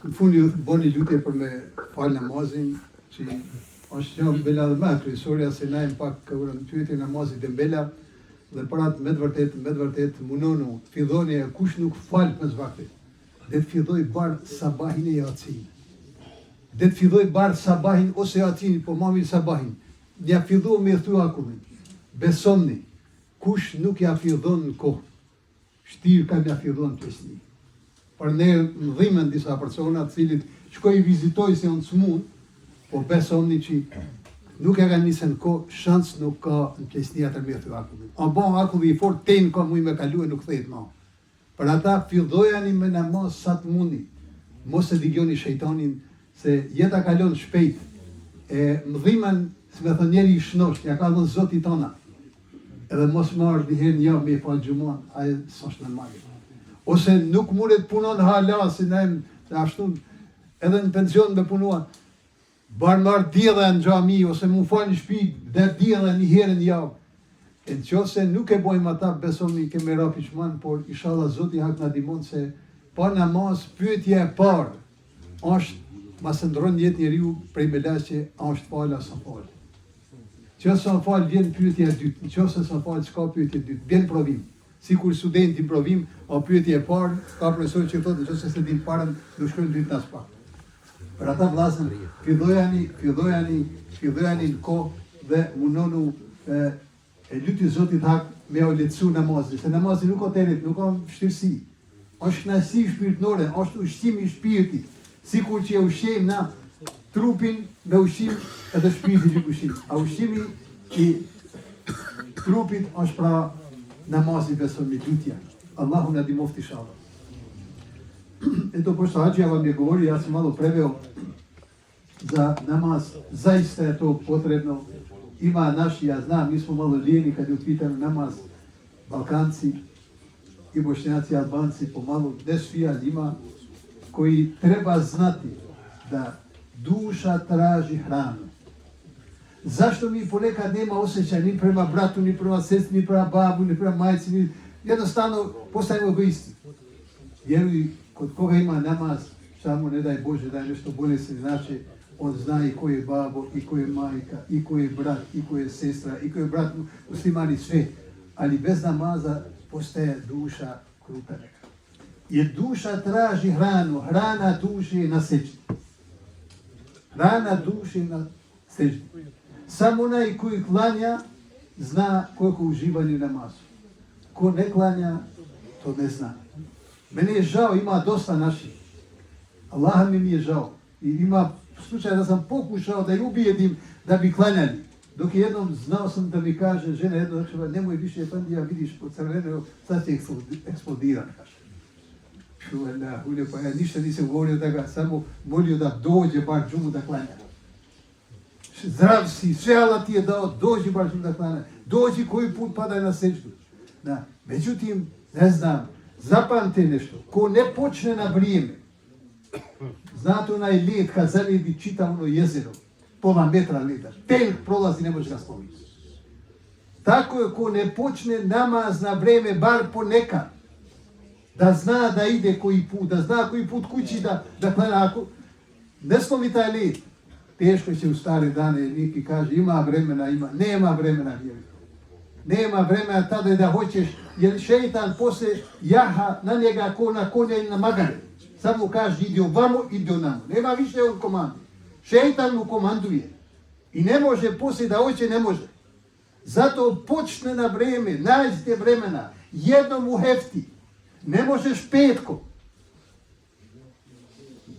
Në boni lutje për me falë namazin, që është një bela dhe me kryesorja se na pak kërën pyetje namazit e mbela, dhe parat me të vërtet munonu, filloni e kush nuk falë për zvaktit, dhe të filloj barë sabahin e jacin. Dhe të filloj barë sabahin ose jacin, po mami sabahin. Ja fillu me thu akullin, besomni, kush nuk ja fillon në kohë, shtirë kam ja fillon të pesni. Për ne më dhimen disa persona të cilit shkoj i vizitoj se unë s'mun, po besomni që nuk e ka nisën kohë, shans nuk ka në pesni atër me thu akullin. A bon akulli i fort, ten ka mu i me kalu e nuk thejt ma. Për ata fillojani me namaz sa të mundi, mos e digjoni shejtanin se jeta kalon shpejt, e më dhimen se me thë njeri i shnosht, ja ka dhënë zoti tona, edhe mos marrë diherë një me i falë gjumon, aje s'është normale. Ose nuk muret punon hala, si ne të ashtun, edhe në pension me punuan, barë marrë djela në gjami, ose mu falë në shpi, dhe djela një herë në javë. E në qose nuk e bojmë ata, besomi keme rapi shman, por inshallah zoti hak në dimon se pa namaz, pyetje e parë, është, masë ndronë jetë njeriu prej me që është falë asa falë. Qëse sa falë vjen pyetje e dytë, qëse sa falë s'ka pyetje e dytë, vjen provim. Sikur studenti në provim, a pyetje e parë, ka profesor që thotë, qëse se din parën, do shkojnë dytë nas pak. Për ata vllazën, fillojani në kohë dhe munonu e luti Zotit hak me o lehtësu namazin, se namazin nuk o terit, nuk o vështirësi. Është kënaqësi shpirtënore, është ushqimi i shpirtit, sikur që e ushqejmë na trupin me ushqim edhe shpirtin me ushqim. A ushqimi i trupit është pra namazi besomi lutja. Allahu na dimofti inshallah. Eto pošto Hađija vam je govorio, ja sam malo preveo za namaz, zaista je to potrebno. Ima naši, ja znam, mi smo malo lijeni kad je u pitanju namaz, Balkanci i Bošnjaci i Albanci, pomalo desfija ima, koji treba znati da duša traži hranu. Zašto mi ponekad nema osjećaj ni prema bratu, ni prema sestri, ni prema babu, ni prema majci, ni... jednostavno postajemo egoisti. Vjeruj, kod koga ima namaz, samo ne daj Bože da je nešto bolje se znači, on zna i ko je babo, i ko je majka, i ko je brat, i ko je sestra, i ko je brat muslimani, sve. Ali bez namaza postaje duša kruta neka. Jer duša traži hranu, hrana duše je na sećni. Hrana duše na sećni. Samo onaj koji klanja zna koliko uživanje u namazu. Ko ne klanja, to ne zna. Mene je žao, ima dosta naših. Allah mi je žao. I ima slučaj da sam pokušao da ih ubijedim da bi klanjali. Dok je jednom znao sam da mi kaže žena jedno, nemoj više Efendija, vidiš po crvene, sad će eksplodiran, kaže. Čuvena, pa ja ništa nisam govorio da ga samo molio da dođe bar džumu da klanja. Zdrav si, sve Allah ti je dao, dođi bar džumu da klanja. Dođi koji put padaj na sećdu. Da. Međutim, ne znam, zapamte nešto, ko ne počne na vrijeme, znate onaj led kad zaledi čita ono jezero, pola metra leda, tank prolazi, ne može ga spomiti. Tako je ko ne počne namaz na vreme, bar ponekad, da zna da ide koji put, da zna koji put kući da klanja, ako ne slomi taj led, teško će u stare dane, neki kaže ima vremena, nema vremena, nema vremena tada da hoćeš, jer šeitan poslije jaha na njega ko na konja i na magare. Samo kaže ide ovamo, ide onamo. Nema više on komandi. Šeitan mu komanduje. I ne može poslije da hoće, ne može. Zato počne na vreme, nađite vremena, jednom u hefti. Ne možeš petko.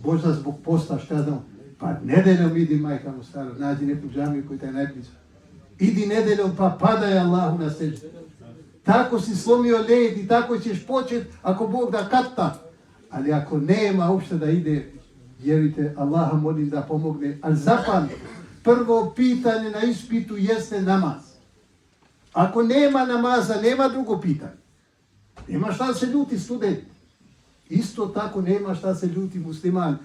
Možda zbog posta šta znam, pa nedeljom idi majka mu staro, nađi neku džamiju koji taj najbliža. Idi nedeljom pa padaj Allahu na sećdu. Tako si slomio led i tako ćeš početi ako Bog da kata. Ali ako nema uopšte da ide, vjerujte, Allaha molim da pomogne. Ali zapamte, prvo pitanje na ispitu jeste namaz. Ako nema namaza, nema drugo pitanje. Nema šta se ljuti student. Isto tako nema šta se ljuti musliman,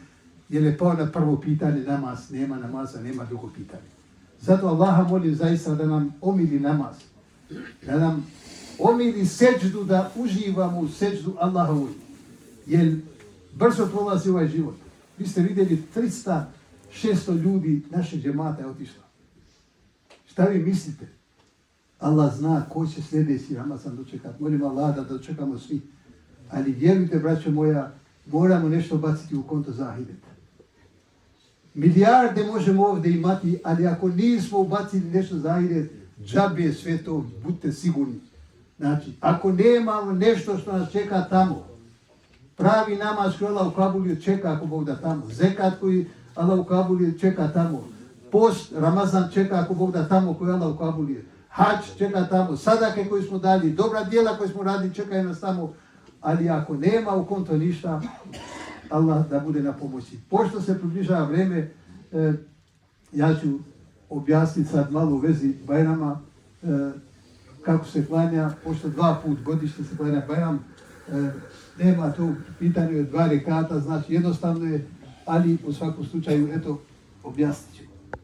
jer je pao na prvo pitanje namaz. Nema namaza, nema drugo pitanje. Zato Allaha molim zaista da nam omili namaz. Da nam omili sećdu, da uživamo u sećdu Allahovu. Jer brzo prolazi ovaj život. Vi ste vidjeli 300-600 ljudi našeg džemata je otišlo. Šta vi mislite? Allah zna ko će sljedeći Ramazan dočekati. Molim Allah da dočekamo svi. Ali vjerujte, braćo moja, moramo nešto baciti u konto za ahiret. Milijarde možemo ovdje imati, ali ako nismo ubacili nešto za ahiret, džabe je sve to, budite sigurni. Znači, ako nemamo nešto što nas čeka tamo, pravi namaz koji Allah u Kabuliju čeka ako Bog da tamo, zekat koji Allah u Kabuliju čeka tamo, post, Ramazan čeka ako Bog da tamo koji Allah u Kabuliju, hač čeka tamo, sadake koji smo dali, dobra djela koje smo radili čekaju nas tamo, ali ako nema u konto ništa, Allah da bude na pomoći. Pošto se približava vrijeme, ja ću objasniti sad malo u vezi Bajrama, kako se klanja, pošto 2 puta godišnje se klanja Bajram, nema tu pitanju 2 rekata, znači jednostavno je, ali u svakom slučaju, eto, objasnit ću.